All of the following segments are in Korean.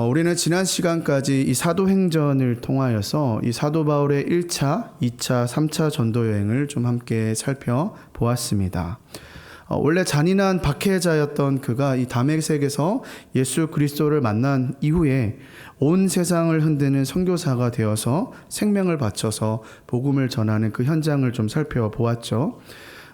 우리는 지난 시간까지 이 사도행전을 통하여서 이 사도 바울의 1차, 2차, 3차 전도 여행을 좀 함께 살펴보았습니다. 원래 잔인한 박해자였던 그가 이 다메섹에서 예수 그리스도를 만난 이후에 온 세상을 흔드는 선교사가 되어서 생명을 바쳐서 복음을 전하는 그 현장을 좀 살펴보았죠.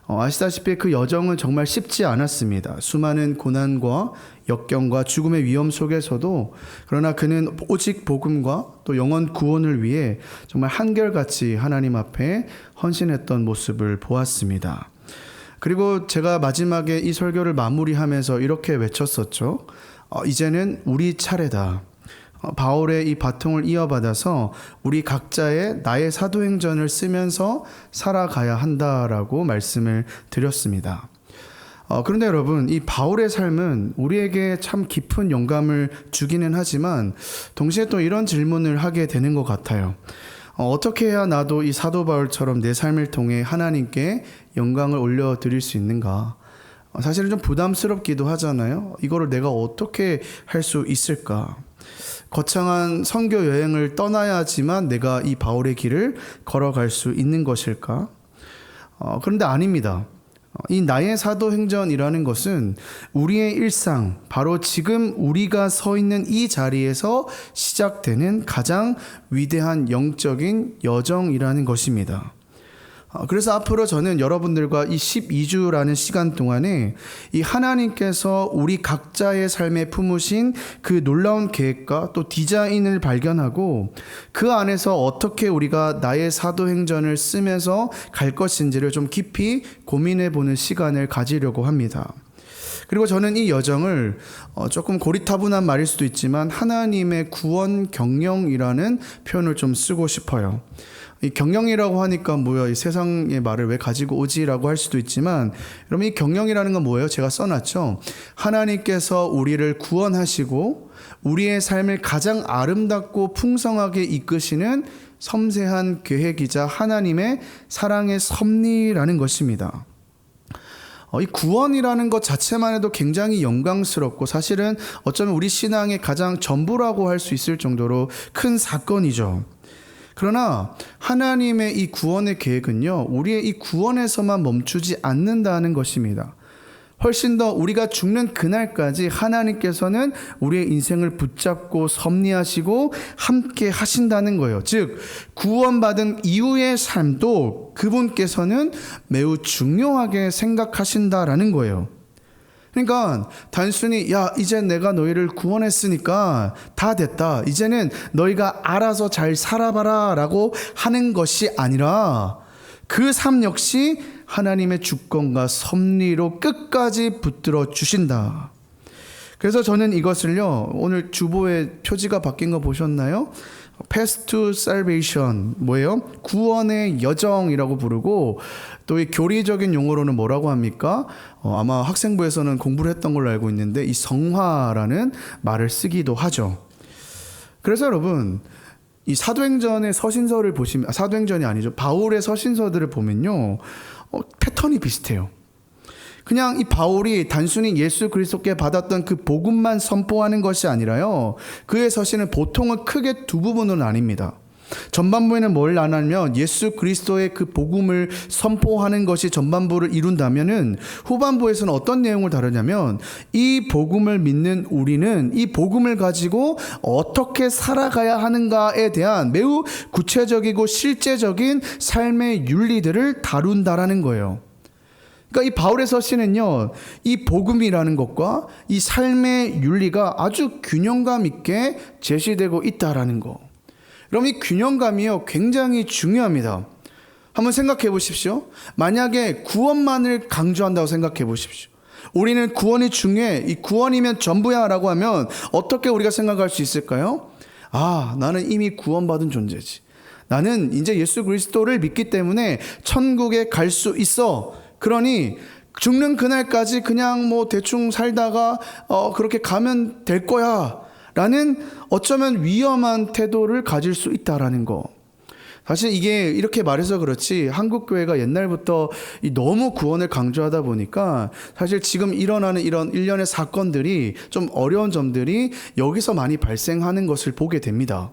아시다시피 그 여정은 정말 쉽지 않았습니다. 수많은 고난과 역경과 죽음의 위험 속에서도 그러나 그는 오직 복음과 또 영혼 구원을 위해 정말 한결같이 하나님 앞에 헌신했던 모습을 보았습니다. 그리고 제가 마지막에 이 설교를 마무리하면서 이렇게 외쳤었죠. 이제는 우리 차례다. 바울의 이 바통을 이어받아서 우리 각자의 나의 사도행전을 쓰면서 살아가야 한다라고 말씀을 드렸습니다. 그런데 여러분, 이 바울의 삶은 우리에게 참 깊은 영감을 주기는 하지만 동시에 또 이런 질문을 하게 되는 것 같아요. 어떻게 해야 나도 이 사도 바울처럼 내 삶을 통해 하나님께 영광을 올려드릴 수 있는가? 사실은 좀 부담스럽기도 하잖아요. 이거를 내가 어떻게 할 수 있을까? 거창한 선교 여행을 떠나야지만 내가 이 바울의 길을 걸어갈 수 있는 것일까? 그런데 아닙니다. 이 나의 사도행전이라는 것은 우리의 일상, 바로 지금 우리가 서 있는 이 자리에서 시작되는 가장 위대한 영적인 여정이라는 것입니다. 그래서 앞으로 저는 여러분들과 이 12주라는 시간 동안에 이 하나님께서 우리 각자의 삶에 품으신 그 놀라운 계획과 또 디자인을 발견하고 그 안에서 어떻게 우리가 나의 사도행전을 쓰면서 갈 것인지를 좀 깊이 고민해 보는 시간을 가지려고 합니다. 그리고 저는 이 여정을 조금 고리타분한 말일 수도 있지만 하나님의 구원 경영이라는 표현을 좀 쓰고 싶어요. 이 경영이라고 하니까 뭐야, 이 세상의 말을 왜 가지고 오지라고 할 수도 있지만, 여러분 이 경영이라는 건 뭐예요? 제가 써놨죠. 하나님께서 우리를 구원하시고 우리의 삶을 가장 아름답고 풍성하게 이끄시는 섬세한 계획이자 하나님의 사랑의 섭리라는 것입니다. 이 구원이라는 것 자체만 해도 굉장히 영광스럽고 사실은 어쩌면 우리 신앙의 가장 전부라고 할 수 있을 정도로 큰 사건이죠. 그러나 하나님의 이 구원의 계획은요, 우리의 이 구원에서만 멈추지 않는다는 것입니다. 훨씬 더 우리가 죽는 그날까지 하나님께서는 우리의 인생을 붙잡고 섭리하시고 함께 하신다는 거예요. 즉 구원받은 이후의 삶도 그분께서는 매우 중요하게 생각하신다라는 거예요. 그러니까 단순히 이제 내가 너희를 구원했으니까 다 됐다, 이제는 너희가 알아서 잘 살아봐라 라고 하는 것이 아니라 그 삶 역시 하나님의 주권과 섭리로 끝까지 붙들어 주신다. 그래서 저는 이것을요, 오늘 주보에 표지가 바뀐 거 보셨나요? Path to Salvation, 뭐예요? 구원의 여정이라고 부르고, 또 이 교리적인 용어로는 뭐라고 합니까? 아마 학생부에서는 공부를 했던 걸로 알고 있는데 이 성화라는 말을 쓰기도 하죠. 그래서 여러분, 이 사도행전의 서신서를 보시면, 사도행전이 아니죠, 바울의 서신서들을 보면요, 패턴이 비슷해요. 그냥 이 바울이 단순히 예수 그리스도께 받았던 그 복음만 선포하는 것이 아니라요, 그의 서신은 보통은 크게 두 부분으로 나뉩니다. 전반부에는 뭘 나누냐면 예수 그리스도의 그 복음을 선포하는 것이 전반부를 이룬다면은 후반부에서는 어떤 내용을 다루냐면 이 복음을 믿는 우리는 이 복음을 가지고 어떻게 살아가야 하는가에 대한 매우 구체적이고 실제적인 삶의 윤리들을 다룬다라는 거예요. 그러니까 이 바울의 서신은요, 이 복음이라는 것과 이 삶의 윤리가 아주 균형감 있게 제시되고 있다라는 거. 그럼 이 균형감이요, 굉장히 중요합니다. 한번 생각해 보십시오. 만약에 구원만을 강조한다고 생각해 보십시오. 우리는 구원이 중요해, 이 구원이면 전부야 라고 하면 어떻게 우리가 생각할 수 있을까요? 나는 이미 구원받은 존재지, 나는 이제 예수 그리스도를 믿기 때문에 천국에 갈 수 있어, 그러니 죽는 그날까지 그냥 뭐 대충 살다가 그렇게 가면 될 거야 라는 어쩌면 위험한 태도를 가질 수 있다라는 거. 사실 이게 이렇게 말해서 그렇지 한국 교회가 옛날부터 너무 구원을 강조하다 보니까 사실 지금 일어나는 이런 일련의 사건들이 좀 어려운 점들이 여기서 많이 발생하는 것을 보게 됩니다.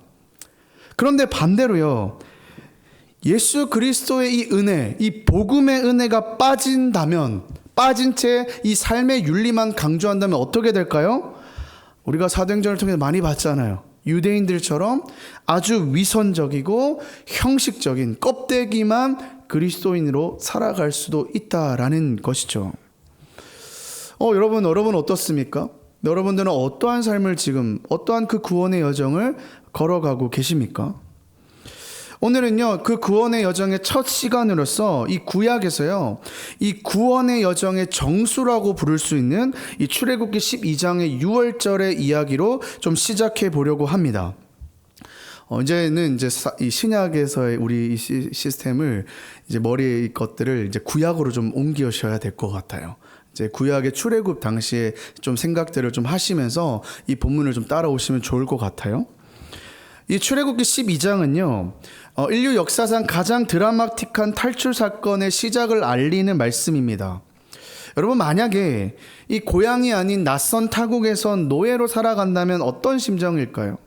그런데 반대로요, 예수 그리스도의 이 은혜, 이 복음의 은혜가 빠진다면, 빠진 채 이 삶의 윤리만 강조한다면 어떻게 될까요? 우리가 사도행전을 통해서 많이 봤잖아요. 유대인들처럼 아주 위선적이고 형식적인 껍데기만 그리스도인으로 살아갈 수도 있다라는 것이죠. 여러분 어떻습니까? 여러분들은 어떠한 삶을 지금, 어떠한 그 구원의 여정을 걸어가고 계십니까? 오늘은요, 그 구원의 여정의 첫 시간으로서 이 구약에서요, 이 구원의 여정의 정수라고 부를 수 있는 이 출애굽기 12장의 6월절의 이야기로 좀 시작해 보려고 합니다. 이제는 이 신약에서의 우리 이 시스템을 이제 머리의 것들을 이제 구약으로 좀 옮기셔야 될 것 같아요. 이제 구약의 출애굽 당시에 좀 생각들을 좀 하시면서 이 본문을 좀 따라오시면 좋을 것 같아요. 이 출애굽기 12장은요, 인류 역사상 가장 드라마틱한 탈출 사건의 시작을 알리는 말씀입니다. 여러분, 만약에 이 고향이 아닌 낯선 타국에서 노예로 살아간다면 어떤 심정일까요?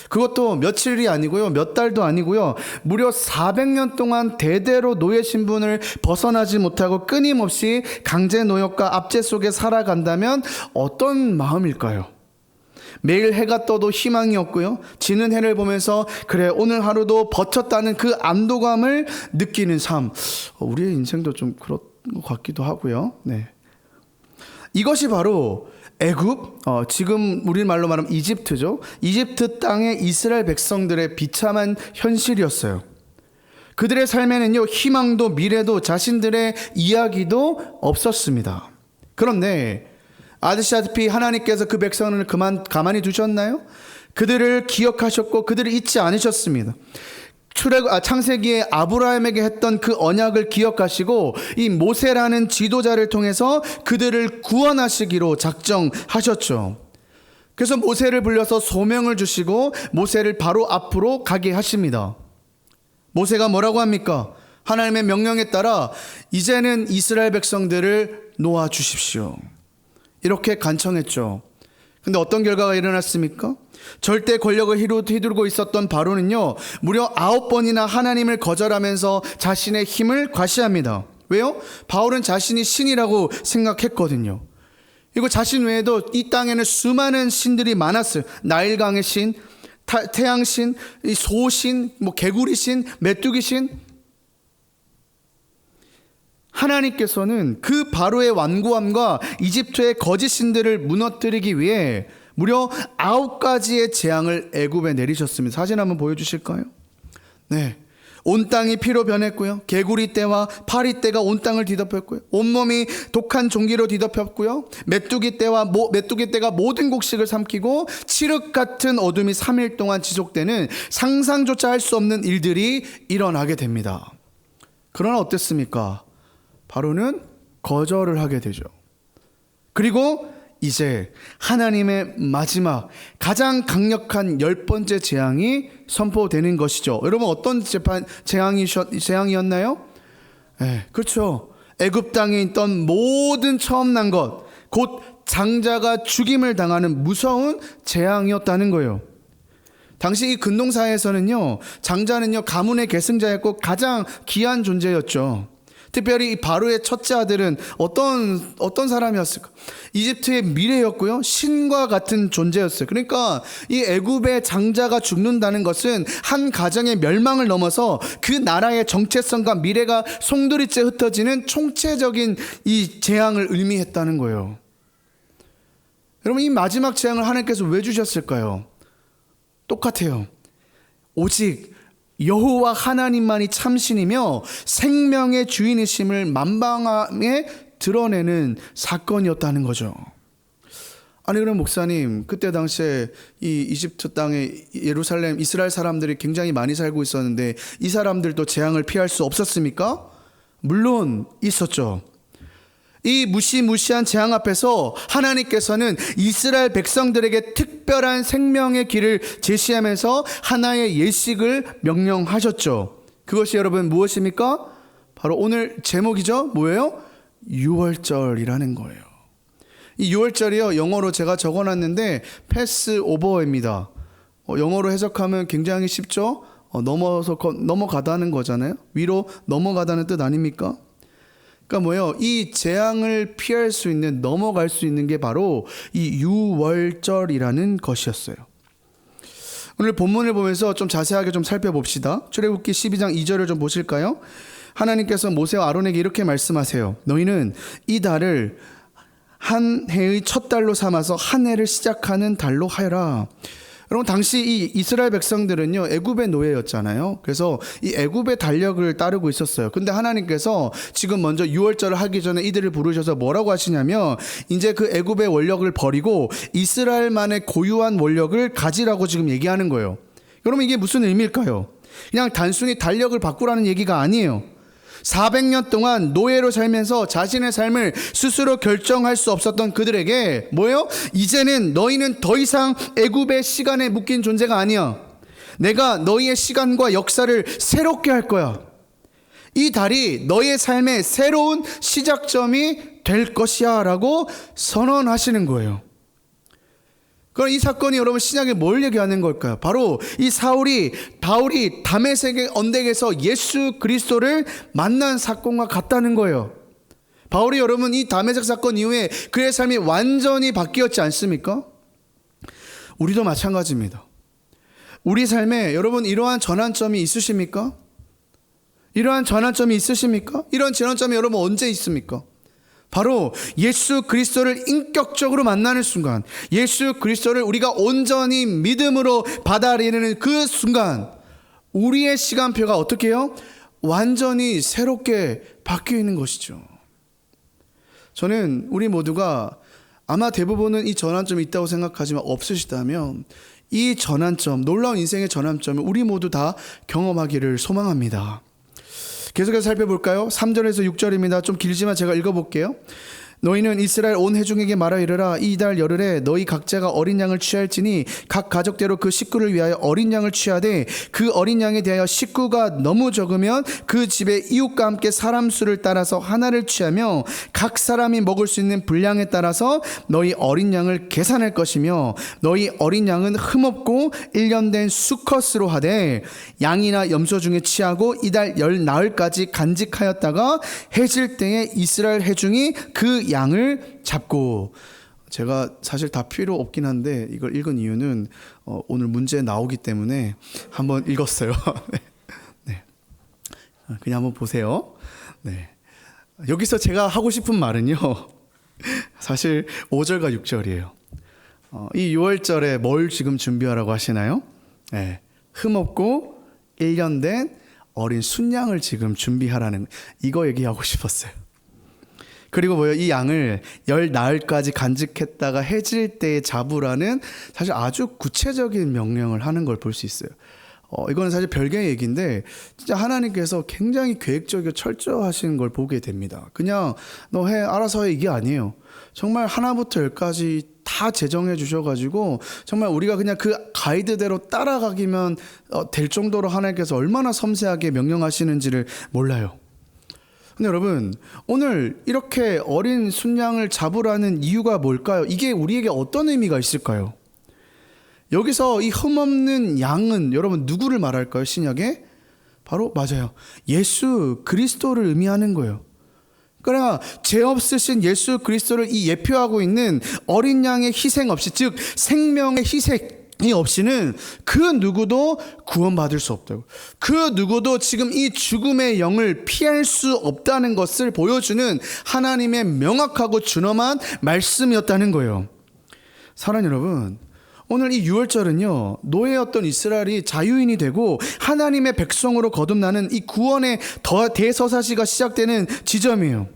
그것도 며칠이 아니고요, 몇 달도 아니고요, 무려 400년 동안 대대로 노예 신분을 벗어나지 못하고 끊임없이 강제 노역과 압제 속에 살아간다면 어떤 마음일까요? 매일 해가 떠도 희망이 없고요, 지는 해를 보면서 그래 오늘 하루도 버텼다는 그 안도감을 느끼는 삶, 우리의 인생도 좀 그런 것 같기도 하고요. 네. 이것이 바로 애굽, 지금 우리말로 말하면 이집트죠. 이집트 땅의 이스라엘 백성들의 비참한 현실이었어요. 그들의 삶에는요, 희망도 미래도 자신들의 이야기도 없었습니다. 그런데 아시다시피 하나님께서 그 백성을 가만히 두셨나요? 그들을 기억하셨고 그들을 잊지 않으셨습니다. 창세기에 아브라함에게 했던 그 언약을 기억하시고 이 모세라는 지도자를 통해서 그들을 구원하시기로 작정하셨죠. 그래서 모세를 불러서 소명을 주시고 모세를 바로 앞으로 가게 하십니다. 모세가 뭐라고 합니까? 하나님의 명령에 따라 이제는 이스라엘 백성들을 놓아 주십시오, 이렇게 간청했죠. 근데 어떤 결과가 일어났습니까? 절대 권력을 휘두르고 있었던 바로는요, 무려 9번이나 하나님을 거절하면서 자신의 힘을 과시합니다. 왜요? 바울은 자신이 신이라고 생각했거든요. 그리고 자신 외에도 이 땅에는 수많은 신들이 많았어요. 나일강의 신, 태양신, 소신, 개구리신, 메뚜기신. 하나님께서는 그 바로의 완고함과 이집트의 거짓 신들을 무너뜨리기 위해 무려 9가지의 재앙을 애굽에 내리셨습니다. 사진 한번 보여주실까요? 네, 온 땅이 피로 변했고요, 개구리 떼와 파리 떼가 온 땅을 뒤덮였고요, 온몸이 독한 종기로 뒤덮였고요, 메뚜기 떼가 모든 곡식을 삼키고 칠흑 같은 어둠이 3일 동안 지속되는 상상조차 할 수 없는 일들이 일어나게 됩니다. 그러나 어땠습니까? 바로는 거절을 하게 되죠. 그리고 이제 하나님의 마지막 가장 강력한 10번째 재앙이 선포되는 것이죠. 여러분, 어떤 재앙이었나요? 그렇죠. 애굽 땅에 있던 모든 처음 난 것, 곧 장자가 죽임을 당하는 무서운 재앙이었다는 거예요. 당시 이 근동사회에서는요, 장자는요 가문의 계승자였고 가장 귀한 존재였죠. 특별히 이 바로의 첫째 아들은 어떤 사람이었을까? 이집트의 미래였고요, 신과 같은 존재였어요. 그러니까 이 애굽의 장자가 죽는다는 것은 한 가정의 멸망을 넘어서 그 나라의 정체성과 미래가 송두리째 흩어지는 총체적인 이 재앙을 의미했다는 거예요. 여러분, 이 마지막 재앙을 하나님께서 왜 주셨을까요? 똑같아요. 오직 여호와 하나님만이 참신이며 생명의 주인이심을 만방하게 드러내는 사건이었다는 거죠. 아니, 그럼 목사님, 그때 당시에 이 이집트 땅에 예루살렘 이스라엘 사람들이 굉장히 많이 살고 있었는데 이 사람들도 재앙을 피할 수 없었습니까? 물론 있었죠. 이 무시무시한 재앙 앞에서 하나님께서는 이스라엘 백성들에게 특별한 생명의 길을 제시하면서 하나의 예식을 명령하셨죠. 그것이 여러분 무엇입니까? 바로 오늘 제목이죠. 뭐예요? 유월절이라는 거예요. 이 유월절이요, 영어로 제가 적어놨는데 패스오버입니다. 영어로 해석하면 굉장히 쉽죠. 넘어가다는 거잖아요. 위로 넘어가다는 뜻 아닙니까? 그러니까 뭐예요? 이 재앙을 피할 수 있는, 넘어갈 수 있는 게 바로 이 유월절이라는 것이었어요. 오늘 본문을 보면서 좀 자세하게 좀 살펴봅시다. 출애굽기 12장 2절을 좀 보실까요? 하나님께서 모세와 아론에게 이렇게 말씀하세요. 너희는 이 달을 한 해의 첫 달로 삼아서 한 해를 시작하는 달로 하여라. 여러분, 당시 이 이스라엘 백성들은요, 애굽의 노예였잖아요. 그래서 이 애굽의 달력을 따르고 있었어요. 근데 하나님께서 지금 먼저 유월절을 하기 전에 이들을 부르셔서 뭐라고 하시냐면, 이제 그 애굽의 원력을 버리고 이스라엘만의 고유한 원력을 가지라고 지금 얘기하는 거예요. 여러분, 이게 무슨 의미일까요? 그냥 단순히 달력을 바꾸라는 얘기가 아니에요. 400년 동안 노예로 살면서 자신의 삶을 스스로 결정할 수 없었던 그들에게 뭐예요? 이제는 너희는 더 이상 애굽의 시간에 묶인 존재가 아니야. 내가 너희의 시간과 역사를 새롭게 할 거야. 이 달이 너희의 삶의 새로운 시작점이 될 것이야 라고 선언하시는 거예요. 그럼 이 사건이 여러분 신약에 뭘 얘기하는 걸까요? 바로 이 바울이 다메섹의 언덕에서 예수 그리스도를 만난 사건과 같다는 거예요. 바울이 여러분 이 다메섹 사건 이후에 그의 삶이 완전히 바뀌었지 않습니까? 우리도 마찬가지입니다. 우리 삶에 여러분 이러한 전환점이 있으십니까? 이러한 전환점이 있으십니까? 이런 전환점이 여러분 언제 있습니까? 바로 예수 그리스도를 인격적으로 만나는 순간, 예수 그리스도를 우리가 온전히 믿음으로 받아들이는 그 순간 우리의 시간표가 어떻게 해요? 완전히 새롭게 바뀌어 있는 것이죠. 저는 우리 모두가 아마 대부분은 이 전환점이 있다고 생각하지만 없으시다면 이 전환점, 놀라운 인생의 전환점을 우리 모두 다 경험하기를 소망합니다. 계속해서 살펴볼까요? 3절에서 6절입니다. 좀 길지만 제가 읽어볼게요. 너희는 이스라엘 온 회중에게 말하 이르라. 이달 열흘에 너희 각자가 어린 양을 취할지니 각 가족대로 그 식구를 위하여 어린 양을 취하되 그 어린 양에 대하여 식구가 너무 적으면 그 집의 이웃과 함께 사람 수를 따라서 하나를 취하며 각 사람이 먹을 수 있는 분량에 따라서 너희 어린 양을 계산할 것이며 너희 어린 양은 흠없고 1년 된 수컷으로 하되 양이나 염소 중에 취하고 이달 열 나흘까지 간직하였다가 해질 때에 이스라엘 회중이 그 양을 잡고. 제가 사실 다 필요 없긴 한데 이걸 읽은 이유는 오늘 문제 나오기 때문에 한번 읽었어요. 네. 그냥 한번 보세요. 네. 여기서 제가 하고 싶은 말은요, 사실 5절과 6절이에요. 이 6월절에 뭘 지금 준비하라고 하시나요? 네. 흠없고 1년 된 어린 순양을 지금 준비하라는, 이거 얘기하고 싶었어요. 그리고 뭐예요? 이 양을 열 나흘까지 간직했다가 해질 때에 잡으라는 사실 아주 구체적인 명령을 하는 걸 볼 수 있어요. 이거는 사실 별개의 얘기인데 진짜 하나님께서 굉장히 계획적이고 철저하신 걸 보게 됩니다. 그냥 너 해, 알아서 해, 이게 아니에요. 정말 하나부터 열까지 다 제정해 주셔가지고 정말 우리가 그냥 그 가이드대로 따라가기만 될 정도로 하나님께서 얼마나 섬세하게 명령하시는지를 몰라요. 근데 여러분, 오늘 이렇게 어린 순양을 잡으라는 이유가 뭘까요? 이게 우리에게 어떤 의미가 있을까요? 여기서 이 흠없는 양은 여러분 누구를 말할까요? 신약에? 바로 맞아요. 예수 그리스도를 의미하는 거예요. 그러나 죄 없으신 예수 그리스도를 이 예표하고 있는 어린 양의 희생 없이, 즉 생명의 희생이 없이는 그 누구도 구원받을 수 없다고. 그 누구도 지금 이 죽음의 영을 피할 수 없다는 것을 보여주는 하나님의 명확하고 준엄한 말씀이었다는 거예요. 사랑하는 여러분, 오늘 이 유월절은요, 노예였던 이스라엘이 자유인이 되고 하나님의 백성으로 거듭나는 이 구원의 대서사시가 시작되는 지점이에요.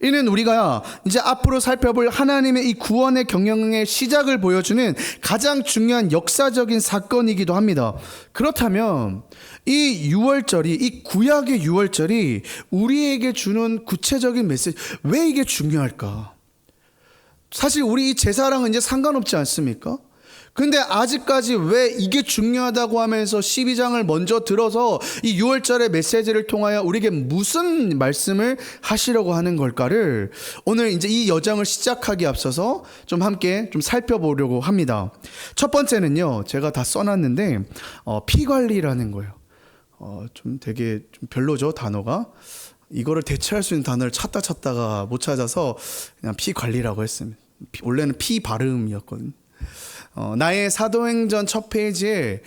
이는 우리가 이제 앞으로 살펴볼 하나님의 이 구원의 경영의 시작을 보여주는 가장 중요한 역사적인 사건이기도 합니다. 그렇다면 이 유월절이, 이 구약의 유월절이 우리에게 주는 구체적인 메시지, 왜 이게 중요할까? 사실 우리 이 제사랑은 이제 상관없지 않습니까? 근데 아직까지 왜 이게 중요하다고 하면서 12장을 먼저 들어서 이 6월절의 메시지를 통하여 우리에게 무슨 말씀을 하시려고 하는 걸까를 오늘 이제 이 여정을 시작하기 앞서서 좀 함께 좀 살펴보려고 합니다. 첫 번째는요, 제가 다 써놨는데 피 관리라는 거예요. 좀 되게 좀 별로죠, 단어가. 이거를 대체할 수 있는 단어를 찾다가 못 찾아서 그냥 피 관리라고 했습니다. 원래는 피 발음이었거든요. 나의 사도행전 첫 페이지에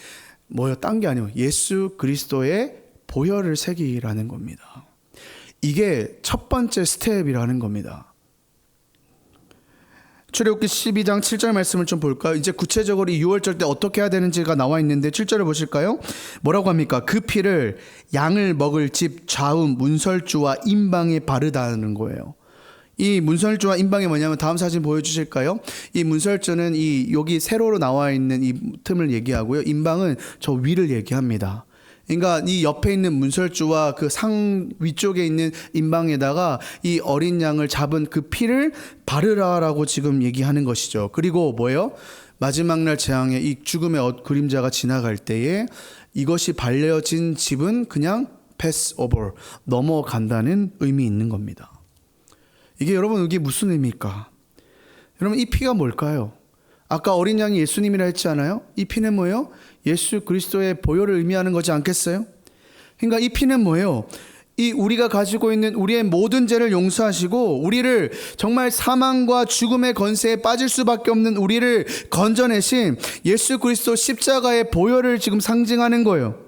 딴 게 아니고 예수 그리스도의 보혈을 새기라는 겁니다. 이게 첫 번째 스텝이라는 겁니다. 출애굽기 12장 7절 말씀을 좀 볼까요? 이제 구체적으로 이 6월절 때 어떻게 해야 되는지가 나와 있는데 7절을 보실까요? 뭐라고 합니까? 그 피를 양을 먹을 집 좌우 문설주와 임방에 바르다는 거예요. 이 문설주와 임방이 뭐냐면 다음 사진 보여주실까요? 이 문설주는 여기 세로로 나와 있는 이 틈을 얘기하고요. 임방은 저 위를 얘기합니다. 그러니까 이 옆에 있는 문설주와 그 상 위쪽에 있는 임방에다가 이 어린 양을 잡은 그 피를 바르라라고 지금 얘기하는 것이죠. 그리고 뭐예요? 마지막 날 재앙에 이 죽음의 그림자가 지나갈 때에 이것이 발려진 집은 그냥 pass over, 넘어간다는 의미 있는 겁니다. 이게 여러분 이게 무슨 의미일까? 여러분 이 피가 뭘까요? 아까 어린 양이 예수님이라 했지 않아요? 이 피는 뭐예요? 예수 그리스도의 보혈을 의미하는 거지 않겠어요? 그러니까 이 피는 뭐예요? 이 우리가 가지고 있는 우리의 모든 죄를 용서하시고 우리를 정말 사망과 죽음의 권세에 빠질 수밖에 없는 우리를 건져내신 예수 그리스도 십자가의 보혈을 지금 상징하는 거예요.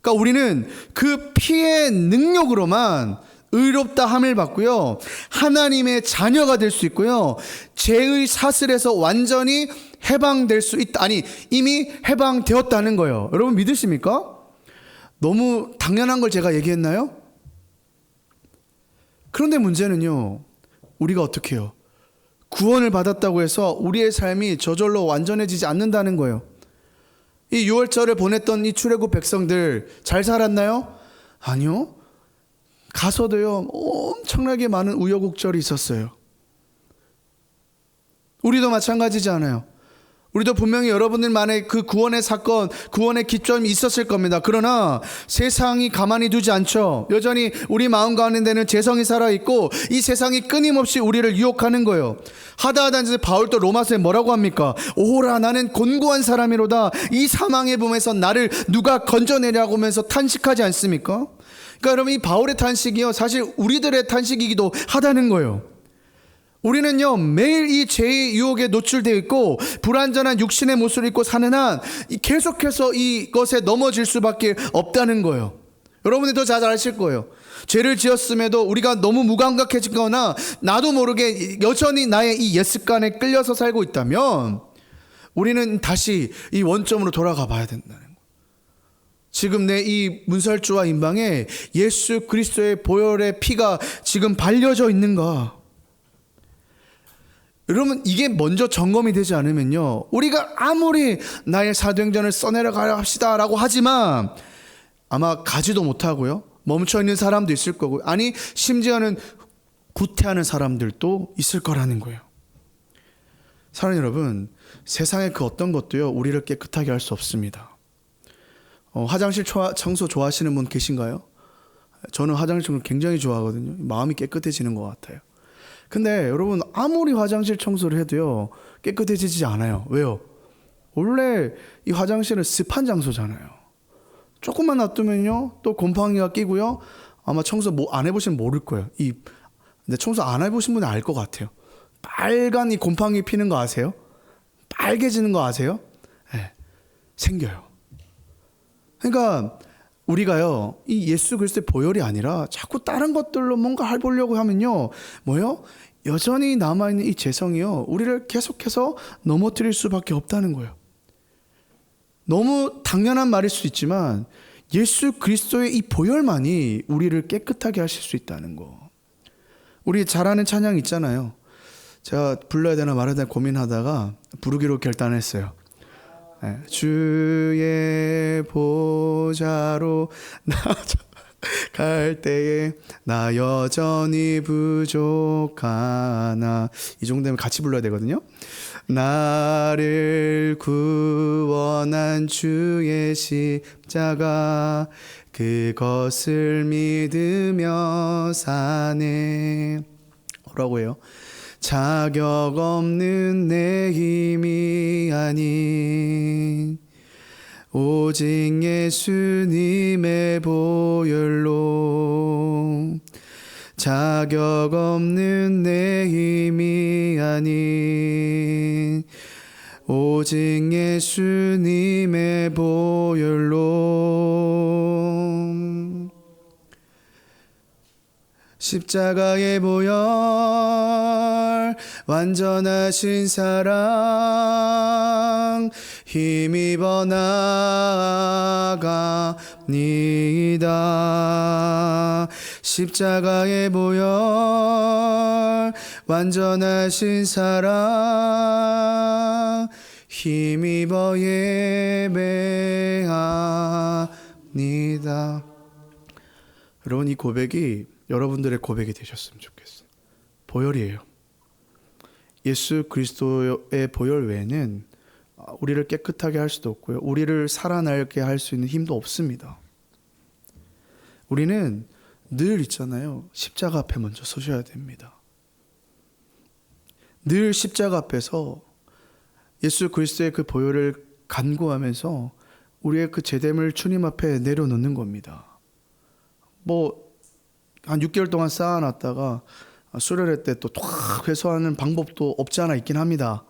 그러니까 우리는 그 피의 능력으로만 의롭다 함을 받고요, 하나님의 자녀가 될 수 있고요, 죄의 사슬에서 완전히 해방될 수 있다. 아니, 이미 해방되었다는 거예요. 여러분 믿으십니까? 너무 당연한 걸 제가 얘기했나요? 그런데 문제는요, 우리가 어떻게 해요? 구원을 받았다고 해서 우리의 삶이 저절로 완전해지지 않는다는 거예요. 이 6월절을 보냈던 이 출애굽 백성들 잘 살았나요? 아니요. 가서도요, 엄청나게 많은 우여곡절이 있었어요. 우리도 마찬가지지 않아요? 우리도 분명히 여러분들만의 그 구원의 사건, 구원의 기점이 있었을 겁니다. 그러나 세상이 가만히 두지 않죠. 여전히 우리 마음 가운데는 죄성이 살아있고 이 세상이 끊임없이 우리를 유혹하는 거예요. 하다 이제 바울 또 로마서에 뭐라고 합니까? 오호라 나는 곤고한 사람이로다. 이 사망의 몸에서 나를 누가 건져내려고 하면서 탄식하지 않습니까? 그러니까 여러분 이 바울의 탄식이요, 사실 우리들의 탄식이기도 하다는 거예요. 우리는요 매일 이 죄의 유혹에 노출되어 있고 불완전한 육신의 모습을 입고 사는 한 계속해서 이것에 넘어질 수밖에 없다는 거예요. 여러분들도 잘 아실 거예요. 죄를 지었음에도 우리가 너무 무감각해지거나 나도 모르게 여전히 나의 이 옛습관에 끌려서 살고 있다면 우리는 다시 이 원점으로 돌아가 봐야 된다는 거예요. 지금 내 이 문설주와 임방에 예수 그리스도의 보혈의 피가 지금 발려져 있는가? 여러분 이게 먼저 점검이 되지 않으면요, 우리가 아무리 나의 사도행전을 써내려가야 합시다 라고 하지만 아마 가지도 못하고요, 멈춰있는 사람도 있을 거고, 아니 심지어는 구태하는 사람들도 있을 거라는 거예요. 사랑하는 여러분, 세상의 그 어떤 것도요 우리를 깨끗하게 할 수 없습니다. 화장실 청소 좋아하시는 분 계신가요? 저는 화장실 청소 굉장히 좋아하거든요. 마음이 깨끗해지는 것 같아요. 근데 여러분 아무리 화장실 청소를 해도요 깨끗해지지 않아요. 왜요? 원래 이 화장실은 습한 장소잖아요. 조금만 놔두면요 또 곰팡이가 끼고요, 아마 청소 안 해보시면 모를 거예요. 근데 청소 안 해보신 분은 알 것 같아요. 빨간 이 곰팡이 피는 거 아세요? 빨개지는 거 아세요? 네, 생겨요. 그러니까 우리가요 이 예수 그리스도의 보혈이 아니라 자꾸 다른 것들로 뭔가 해보려고 하면요 뭐요? 여전히 남아있는 이 죄성이요 우리를 계속해서 넘어뜨릴 수밖에 없다는 거예요. 너무 당연한 말일 수 있지만 예수 그리스도의 이 보혈만이 우리를 깨끗하게 하실 수 있다는 거. 우리 잘 아는 찬양 있잖아요. 제가 불러야 되나 말아야 되나 고민하다가 부르기로 결단했어요. 네. 주의 보좌로 나갈 때에 나 여전히 부족하나, 이 정도 되면 같이 불러야 되거든요. 나를 구원한 주의 십자가 그것을 믿으며 사네. 뭐라고 해요? 자격 없는 내 힘이 아닌 오직 예수님의 보혈로, 자격 없는 내 힘이 아닌 오직 예수님의 보혈로, 십자가의 보혈 완전하신 사랑 힘입어 나아갑니다. 십자가의 보혈 완전하신 사랑 힘입어 예배합니다. 여러분, 이 고백이 여러분들의 고백이 되셨으면 좋겠어요. 보혈이에요. 예수 그리스도의 보혈 외에는 우리를 깨끗하게 할 수도 없고요, 우리를 살아나게 할 수 있는 힘도 없습니다. 우리는 늘 있잖아요, 십자가 앞에 먼저 서셔야 됩니다. 늘 십자가 앞에서 예수 그리스도의 그 보혈을 간구하면서 우리의 그 죄됨을 주님 앞에 내려놓는 겁니다. 한 6개월 동안 쌓아놨다가 수련회 때 또 탁 회수하는 방법도 없지 않아 있긴 합니다.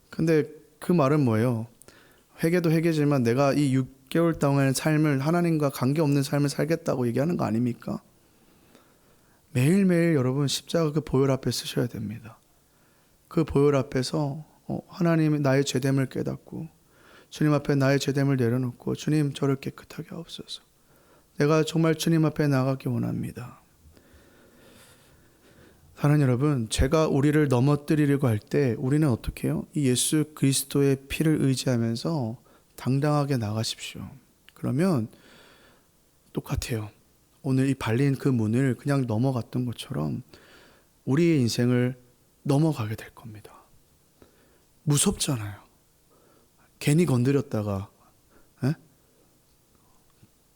근데 그 말은 뭐예요? 회개도 회개지만 내가 이 6개월 동안의 삶을 하나님과 관계없는 삶을 살겠다고 얘기하는 거 아닙니까? 매일매일 여러분 십자가 그 보혈 앞에 쓰셔야 됩니다. 그 보혈 앞에서 하나님이 나의 죄됨을 깨닫고 주님 앞에 나의 죄됨을 내려놓고, 주님 저를 깨끗하게 하옵소서. 내가 정말 주님 앞에 나가기 원합니다. 사랑하는 여러분, 제가 우리를 넘어뜨리려고 할 때 우리는 어떻게 해요? 이 예수 그리스도의 피를 의지하면서 당당하게 나가십시오. 그러면 똑같아요. 오늘 이 발린 그 문을 그냥 넘어갔던 것처럼 우리의 인생을 넘어가게 될 겁니다. 무섭잖아요. 괜히 건드렸다가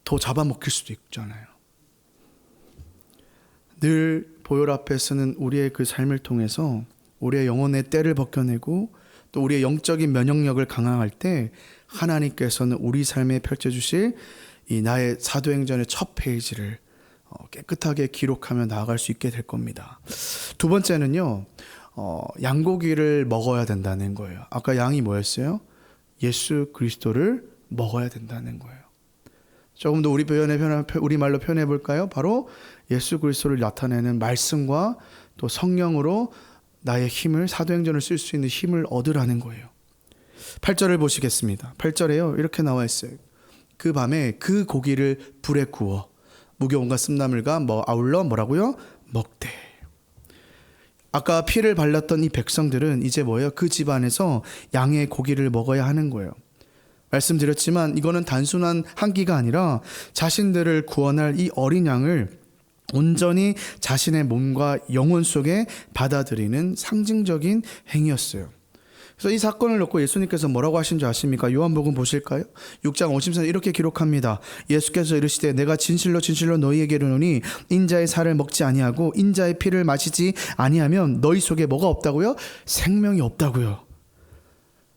더 잡아먹힐 수도 있잖아요. 늘 보혈 앞에 서는 우리의 그 삶을 통해서 우리의 영혼의 때를 벗겨내고 또 우리의 영적인 면역력을 강화할 때 하나님께서는 우리 삶에 펼쳐주실 이 나의 사도행전의 첫 페이지를 깨끗하게 기록하며 나아갈 수 있게 될 겁니다. 두 번째는요, 양고기를 먹어야 된다는 거예요. 아까 양이 뭐였어요? 예수 그리스도를 먹어야 된다는 거예요. 조금 더 우리말로 표현해 볼까요? 바로 예수 그리스도를 나타내는 말씀과 또 성령으로 나의 힘을, 사도행전을 쓸 수 있는 힘을 얻으라는 거예요. 8절을 보시겠습니다. 8절에요, 이렇게 나와 있어요. 그 밤에 그 고기를 불에 구워 무교온과 쓴나물과 아울러 뭐라고요? 먹되. 아까 피를 발랐던 이 백성들은 이제 뭐예요? 그 집안에서 양의 고기를 먹어야 하는 거예요. 말씀드렸지만 이거는 단순한 한 끼가 아니라 자신들을 구원할 이 어린 양을 온전히 자신의 몸과 영혼 속에 받아들이는 상징적인 행위였어요. 그래서 이 사건을 놓고 예수님께서 뭐라고 하신 줄 아십니까? 요한복음 보실까요? 6장 50절에 이렇게 기록합니다. 예수께서 이르시되 내가 진실로 진실로 너희에게 이르노니 인자의 살을 먹지 아니하고 인자의 피를 마시지 아니하면 너희 속에 뭐가 없다고요? 생명이 없다고요.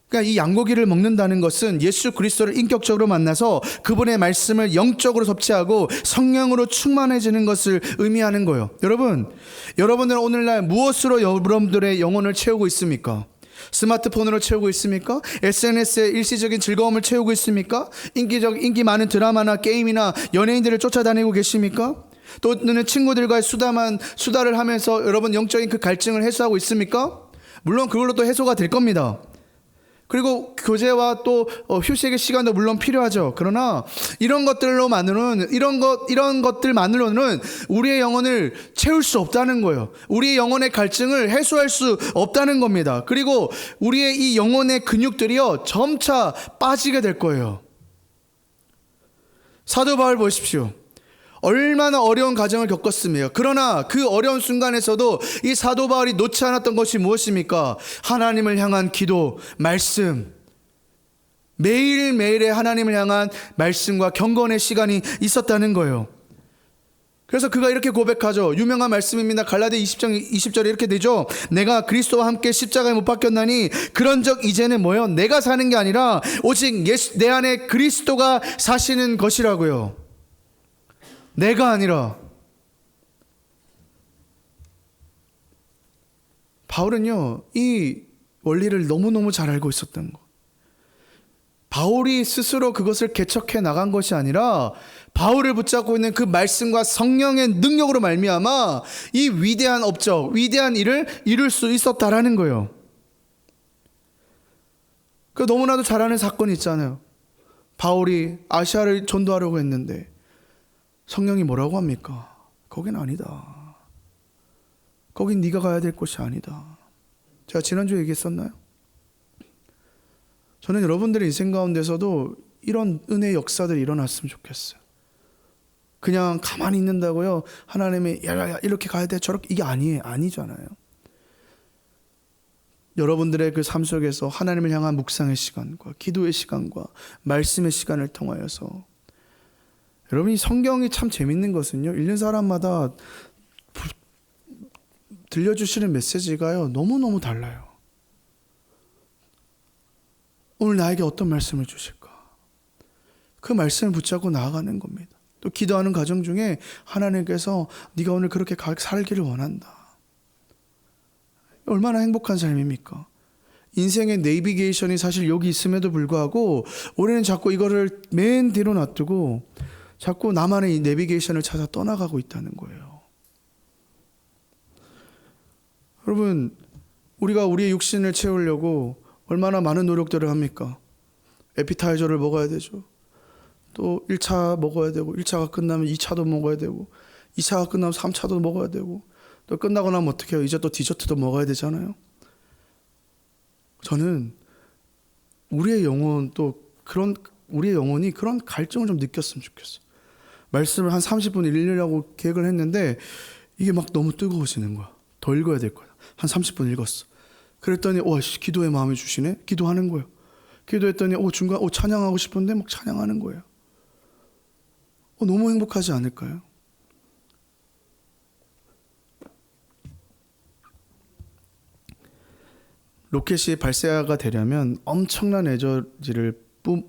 그러니까 이 양고기를 먹는다는 것은 예수 그리스도를 인격적으로 만나서 그분의 말씀을 영적으로 섭취하고 성령으로 충만해지는 것을 의미하는 거예요. 여러분들은 오늘날 무엇으로 여러분들의 영혼을 채우고 있습니까? 스마트폰으로 채우고 있습니까? SNS에 일시적인 즐거움을 채우고 있습니까? 인기 많은 드라마나 게임이나 연예인들을 쫓아다니고 계십니까? 또는 친구들과의 수다를 하면서 여러분 영적인 그 갈증을 해소하고 있습니까? 물론 그걸로 또 해소가 될 겁니다. 그리고 교제와 또 휴식의 시간도 물론 필요하죠. 그러나 이런 것들만으로는 우리의 영혼을 채울 수 없다는 거예요. 우리의 영혼의 갈증을 해소할 수 없다는 겁니다. 그리고 우리의 이 영혼의 근육들이요 점차 빠지게 될 거예요. 사도 바울 보십시오. 얼마나 어려운 과정을 겪었습니까? 그러나 그 어려운 순간에서도 이 사도 바울이 놓지 않았던 것이 무엇입니까? 하나님을 향한 기도, 말씀. 매일매일의 하나님을 향한 말씀과 경건의 시간이 있었다는 거예요. 그래서 그가 이렇게 고백하죠. 유명한 말씀입니다. 갈라디아 20절에 이렇게 되죠. 내가 그리스도와 함께 십자가에 못 박혔나니 그런적 이제는 뭐요? 내가 사는 게 아니라 오직 내 안에 그리스도가 사시는 것이라고요. 내가 아니라. 바울은요 이 원리를 너무너무 잘 알고 있었던 거. 바울이 스스로 그것을 개척해 나간 것이 아니라 바울을 붙잡고 있는 그 말씀과 성령의 능력으로 말미암아 이 위대한 업적, 위대한 일을 이룰 수 있었다라는 거예요. 그 너무나도 잘 아는 사건이 있잖아요. 바울이 아시아를 전도하려고 했는데 성령이 뭐라고 합니까? 거긴 아니다. 거긴 네가 가야 될 곳이 아니다. 제가 지난주에 얘기했었나요? 저는 여러분들의 인생 가운데서도 이런 은혜의 역사들이 일어났으면 좋겠어요. 그냥 가만히 있는다고요. 하나님이 야 이렇게 가야 돼 저렇게 이게 아니잖아요. 여러분들의 그 삶 속에서 하나님을 향한 묵상의 시간과 기도의 시간과 말씀의 시간을 통하여서 여러분이 성경이 참 재밌는 것은요. 읽는 사람마다 들려주시는 메시지가요. 너무너무 달라요. 오늘 나에게 어떤 말씀을 주실까? 그 말씀을 붙잡고 나아가는 겁니다. 또 기도하는 과정 중에 하나님께서 네가 오늘 그렇게 살기를 원한다. 얼마나 행복한 삶입니까? 인생의 내비게이션이 사실 여기 있음에도 불구하고 우리는 자꾸 이거를 맨 뒤로 놔두고 자꾸 나만의 이 내비게이션을 찾아 떠나가고 있다는 거예요. 여러분, 우리가 우리의 육신을 채우려고 얼마나 많은 노력들을 합니까? 에피타이저를 먹어야 되죠. 또 1차 먹어야 되고 1차가 끝나면 2차도 먹어야 되고 2차가 끝나면 3차도 먹어야 되고 또 끝나고 나면 어떻게 해요? 이제 또 디저트도 먹어야 되잖아요. 저는 우리의 영혼이 그런 갈증을 좀 느꼈으면 좋겠어요. 말씀을 한 30분 읽으려고 계획을 했는데 이게 막 너무 뜨거워지는 거야. 더 읽어야 될 거야. 한 30분 읽었어. 그랬더니 기도의 마음을 주시네. 기도하는 거예요. 기도했더니 중간 찬양하고 싶은데 막 찬양하는 거예요. 너무 행복하지 않을까요? 로켓이 발사가 되려면 엄청난 에너지를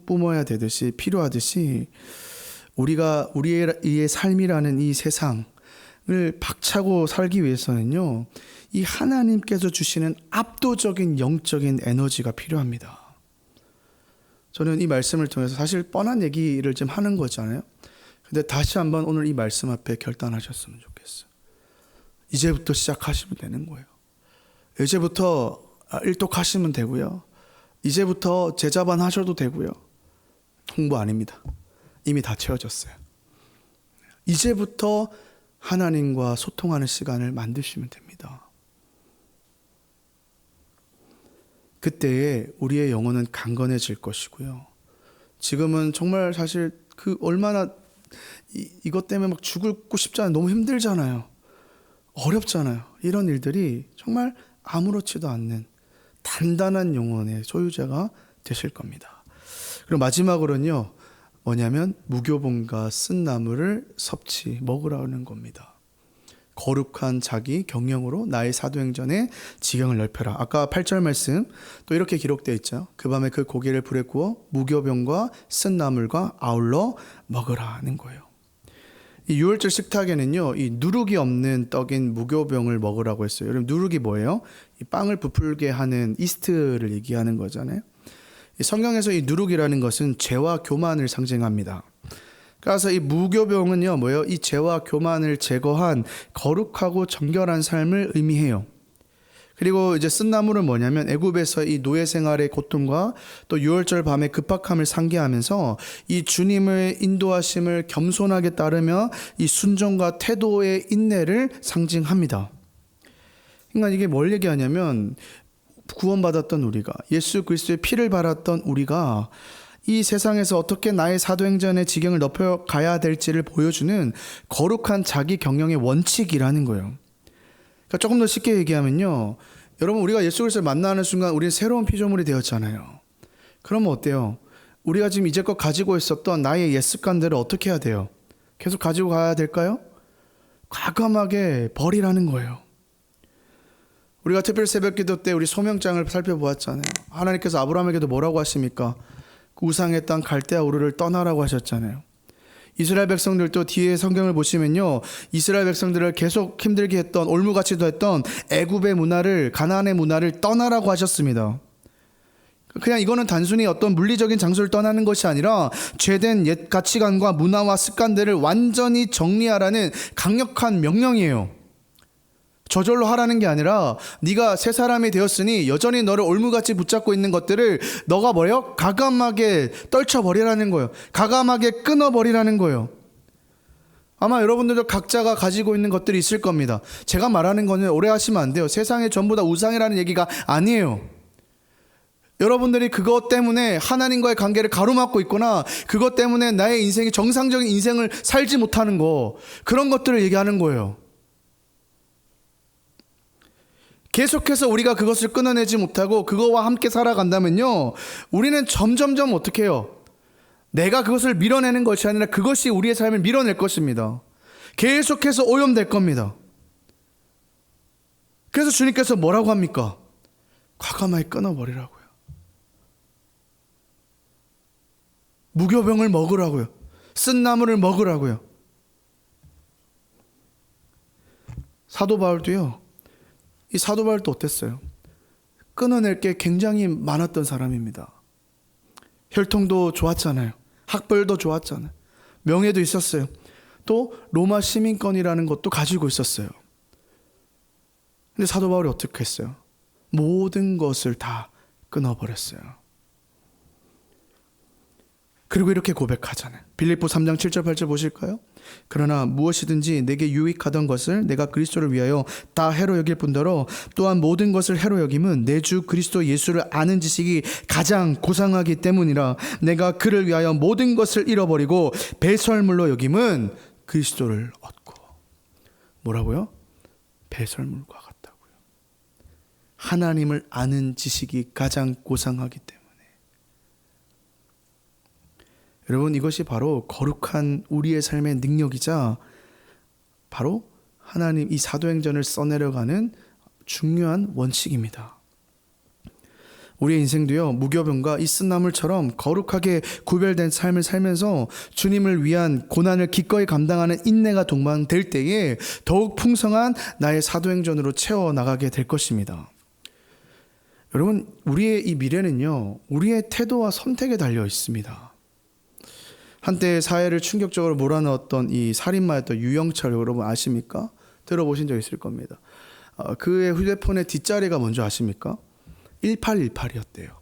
뿜어야 되듯이 필요하듯이 우리의 삶이라는 이 세상을 박차고 살기 위해서는요, 이 하나님께서 주시는 압도적인 영적인 에너지가 필요합니다. 저는 이 말씀을 통해서 사실 뻔한 얘기를 좀 하는 거잖아요. 근데 다시 한번 오늘 이 말씀 앞에 결단하셨으면 좋겠어요. 이제부터 시작하시면 되는 거예요. 이제부터 일독하시면 되고요. 이제부터 제자반 하셔도 되고요. 홍보 아닙니다. 이미 다 채워졌어요. 이제부터 하나님과 소통하는 시간을 만드시면 됩니다. 그때에 우리의 영혼은 강건해질 것이고요. 지금은 정말 사실 얼마나 이것 때문에 막 죽고 싶잖아요. 너무 힘들잖아요. 어렵잖아요. 이런 일들이 정말 아무렇지도 않는 단단한 영혼의 소유자가 되실 겁니다. 그리고 마지막으로는요. 뭐냐면 무교본과 쓴 나무를 섭취 먹으라는 겁니다. 거룩한 자기 경영으로 나의 사도행전의 지경을 넓혀라. 아까 8절 말씀 또 이렇게 기록되어 있죠. 그 밤에 그 고기를 불에 구워 무교병과 쓴 나물과 아울러 먹으라는 거예요. 이 6월절 식탁에는요, 이 누룩이 없는 떡인 무교병을 먹으라고 했어요. 여러분, 누룩이 뭐예요? 이 빵을 부풀게 하는 이스트를 얘기하는 거잖아요. 성경에서 이 누룩이라는 것은 죄와 교만을 상징합니다. 그래서 이 무교병은요, 뭐예요? 이 죄와 교만을 제거한 거룩하고 정결한 삶을 의미해요. 그리고 이제 쓴 나무는 뭐냐면 애굽에서 이 노예 생활의 고통과 또 유월절 밤의 급박함을 상기하면서 이 주님의 인도하심을 겸손하게 따르며 이 순종과 태도의 인내를 상징합니다. 그러니까 이게 뭘 얘기하냐면 구원받았던 우리가, 예수 그리스도의 피를 발았던 우리가 이 세상에서 어떻게 나의 사도행전의 지경을 높여가야 될지를 보여주는 거룩한 자기 경영의 원칙이라는 거예요. 그러니까 조금 더 쉽게 얘기하면요, 여러분, 우리가 예수 그리스도를 만나는 순간 우리는 새로운 피조물이 되었잖아요. 그러면 어때요? 우리가 지금 이제껏 가지고 있었던 나의 옛 습관들을 어떻게 해야 돼요? 계속 가지고 가야 될까요? 과감하게 버리라는 거예요. 우리가 특별 새벽기도 때 우리 소명장을 살펴보았잖아요. 하나님께서 아브라함에게도 뭐라고 하십니까? 그 우상의 땅 갈대아 우르를 떠나라고 하셨잖아요. 이스라엘 백성들도 뒤에 성경을 보시면요, 이스라엘 백성들을 계속 힘들게 했던, 올무같이도 했던 애굽의 문화를, 가나안의 문화를 떠나라고 하셨습니다. 그냥 이거는 단순히 어떤 물리적인 장소를 떠나는 것이 아니라 죄된 옛 가치관과 문화와 습관들을 완전히 정리하라는 강력한 명령이에요. 저절로 하라는 게 아니라 네가 새 사람이 되었으니 여전히 너를 올무같이 붙잡고 있는 것들을 너가 뭐예요? 가감하게 떨쳐버리라는 거예요. 가감하게 끊어버리라는 거예요. 아마 여러분들도 각자가 가지고 있는 것들이 있을 겁니다. 제가 말하는 거는 오래 하시면 안 돼요. 세상에 전부 다 우상이라는 얘기가 아니에요. 여러분들이 그것 때문에 하나님과의 관계를 가로막고 있거나 그것 때문에 나의 인생이 정상적인 인생을 살지 못하는 거, 그런 것들을 얘기하는 거예요. 계속해서 우리가 그것을 끊어내지 못하고 그거와 함께 살아간다면요, 우리는 점점점 어떻게 해요? 내가 그것을 밀어내는 것이 아니라 그것이 우리의 삶을 밀어낼 것입니다. 계속해서 오염될 겁니다. 그래서 주님께서 뭐라고 합니까? 과감하게 끊어버리라고요. 무교병을 먹으라고요. 쓴 나무를 먹으라고요. 사도 바울도요, 이 사도 바울도 어땠어요? 끊어낼 게 굉장히 많았던 사람입니다. 혈통도 좋았잖아요. 학벌도 좋았잖아요. 명예도 있었어요. 또 로마 시민권이라는 것도 가지고 있었어요. 근데 사도 바울이 어떻게 했어요? 모든 것을 다 끊어버렸어요. 그리고 이렇게 고백하잖아요. 빌립보 3장 7절 8절 보실까요? 그러나 무엇이든지 내게 유익하던 것을 내가 그리스도를 위하여 다 해로 여길 뿐더러 또한 모든 것을 해로 여김은 내 주 그리스도 예수를 아는 지식이 가장 고상하기 때문이라. 내가 그를 위하여 모든 것을 잃어버리고 배설물로 여김은 그리스도를 얻고. 뭐라고요? 배설물과 같다고요. 하나님을 아는 지식이 가장 고상하기 때문에. 여러분, 이것이 바로 거룩한 우리의 삶의 능력이자 바로 하나님 이 사도행전을 써내려가는 중요한 원칙입니다. 우리의 인생도요, 무교병과 이 쓴 나물처럼 거룩하게 구별된 삶을 살면서 주님을 위한 고난을 기꺼이 감당하는 인내가 동반될 때에 더욱 풍성한 나의 사도행전으로 채워나가게 될 것입니다. 여러분, 우리의 이 미래는요, 우리의 태도와 선택에 달려 있습니다. 한때 사회를 충격적으로 몰아넣었던 이 살인마였던 유영철, 여러분 아십니까? 들어보신 적 있을 겁니다. 그의 휴대폰의 뒷자리가 뭔지 아십니까? 1818이었대요.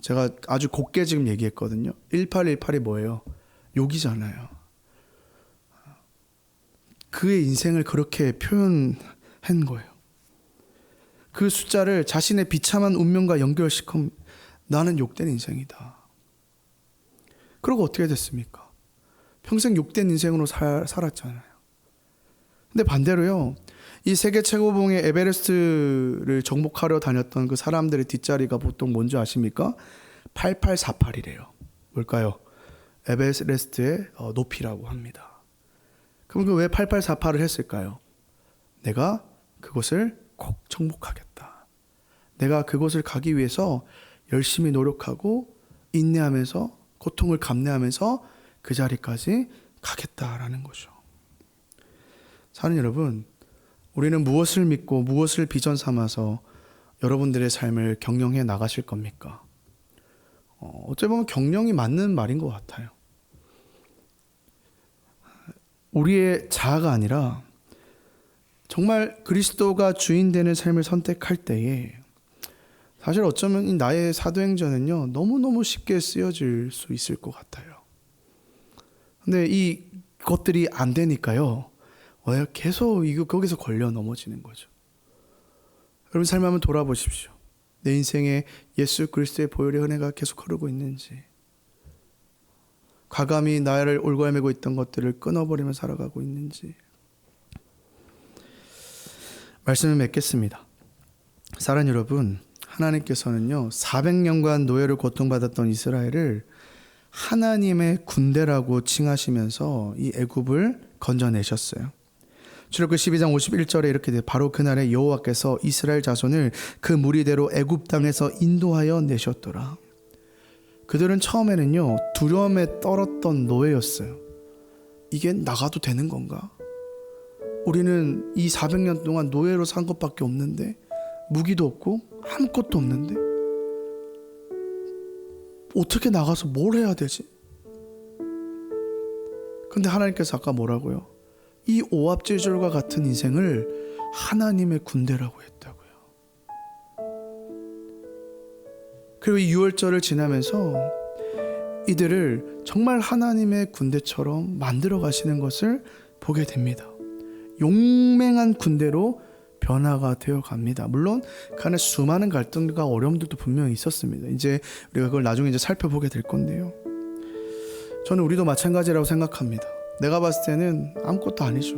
제가 아주 곱게 지금 얘기했거든요. 1818이 뭐예요? 욕이잖아요. 그의 인생을 그렇게 표현한 거예요. 그 숫자를 자신의 비참한 운명과 연결시켜 나는 욕된 인생이다. 그러고 어떻게 됐습니까? 평생 욕된 인생으로 살았잖아요. 근데 반대로요, 이 세계 최고봉의 에베레스트를 정복하러 다녔던 그 사람들의 뒷자리가 보통 뭔지 아십니까? 8848이래요. 뭘까요? 에베레스트의 높이라고 합니다. 그럼 그 왜 8848을 했을까요? 내가 그곳을 꼭 정복하겠다. 내가 그곳을 가기 위해서 열심히 노력하고 인내하면서 고통을 감내하면서 그 자리까지 가겠다라는 거죠. 사는 여러분, 우리는 무엇을 믿고 무엇을 비전 삼아서 여러분들의 삶을 경영해 나가실 겁니까? 어찌 보면 경영이 맞는 말인 것 같아요. 우리의 자아가 아니라 정말 그리스도가 주인 되는 삶을 선택할 때에 사실 어쩌면 이 나의 사도행전은요, 너무너무 쉽게 쓰여질 수 있을 것 같아요. 근데 이 것들이 안 되니까요, 계속 거기서 걸려 넘어지는 거죠. 여러분 삶 한번 돌아보십시오. 내 인생에 예수 그리스도의 보혈의 은혜가 계속 흐르고 있는지, 과감히 나를 올가매고 있던 것들을 끊어버리며 살아가고 있는지. 말씀을 맺겠습니다. 사랑 여러분, 하나님께서는요 400년간 노예로 고통받았던 이스라엘을 하나님의 군대라고 칭하시면서 이 애굽을 건져내셨어요. 출애굽기 12장 51절에 이렇게 돼요. 바로 그날에 여호와께서 이스라엘 자손을 그 무리대로 애굽 땅에서 인도하여 내셨더라. 그들은 처음에는요 두려움에 떨었던 노예였어요. 이게 나가도 되는 건가? 우리는 이 400년 동안 노예로 산 것밖에 없는데, 무기도 없고 아무것도 없는데 어떻게 나가서 뭘 해야 되지? 근데 하나님께서 아까 뭐라고요? 이 오합지졸과 같은 인생을 하나님의 군대라고 했다고요. 그리고 이 6월절을 지나면서 이들을 정말 하나님의 군대처럼 만들어 가시는 것을 보게 됩니다. 용맹한 군대로 변화가 되어 갑니다. 물론 그 안에 수많은 갈등과 어려움들도 분명히 있었습니다. 이제 우리가 그걸 나중에 이제 살펴보게 될 건데요. 저는 우리도 마찬가지라고 생각합니다. 내가 봤을 때는 아무것도 아니죠.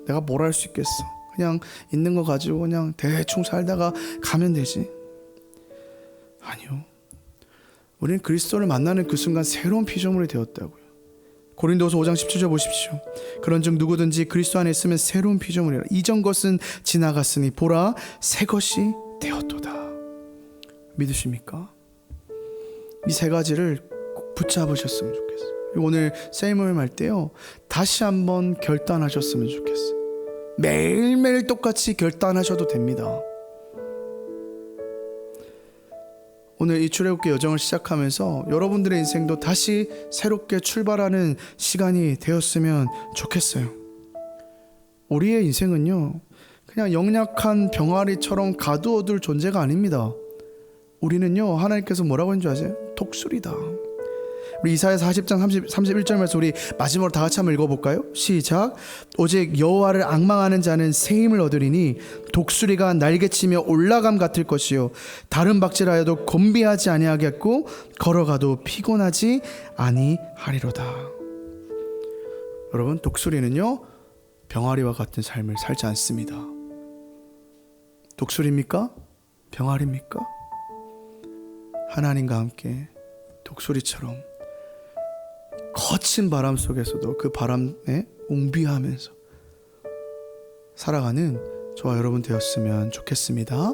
내가 뭘 할 수 있겠어. 그냥 있는 거 가지고 그냥 대충 살다가 가면 되지. 아니요. 우리는 그리스도를 만나는 그 순간 새로운 피조물이 되었다고요. 고린도서 5장 17절 보십시오. 그런즉 누구든지 그리스도 안에 있으면 새로운 피조물이라. 이전 것은 지나갔으니 보라 새 것이 되었도다. 믿으십니까? 이 세 가지를 꼭 붙잡으셨으면 좋겠어요. 오늘 세이모임 할 때요, 다시 한번 결단하셨으면 좋겠어요. 매일매일 똑같이 결단하셔도 됩니다. 오늘 이 출애굽기 여정을 시작하면서 여러분들의 인생도 다시 새롭게 출발하는 시간이 되었으면 좋겠어요. 우리의 인생은요, 그냥 영약한 병아리처럼 가두어둘 존재가 아닙니다. 우리는요, 하나님께서 뭐라고 했는 줄 아세요? 독수리다. 우리 이사야서 40장 31절 말씀 우리 마지막으로 다 같이 한번 읽어볼까요? 시작. 오직 여호와를 앙망하는 자는 새 힘을 얻으리니 독수리가 날개치며 올라감 같을 것이요 다른 박질하여도 곤비하지 아니하겠고 걸어가도 피곤하지 아니하리로다. 여러분, 독수리는요 병아리와 같은 삶을 살지 않습니다. 독수리입니까? 병아리입니까? 하나님과 함께 독수리처럼 거친 바람 속에서도 그 바람에 웅비하면서 살아가는 저와 여러분 되었으면 좋겠습니다.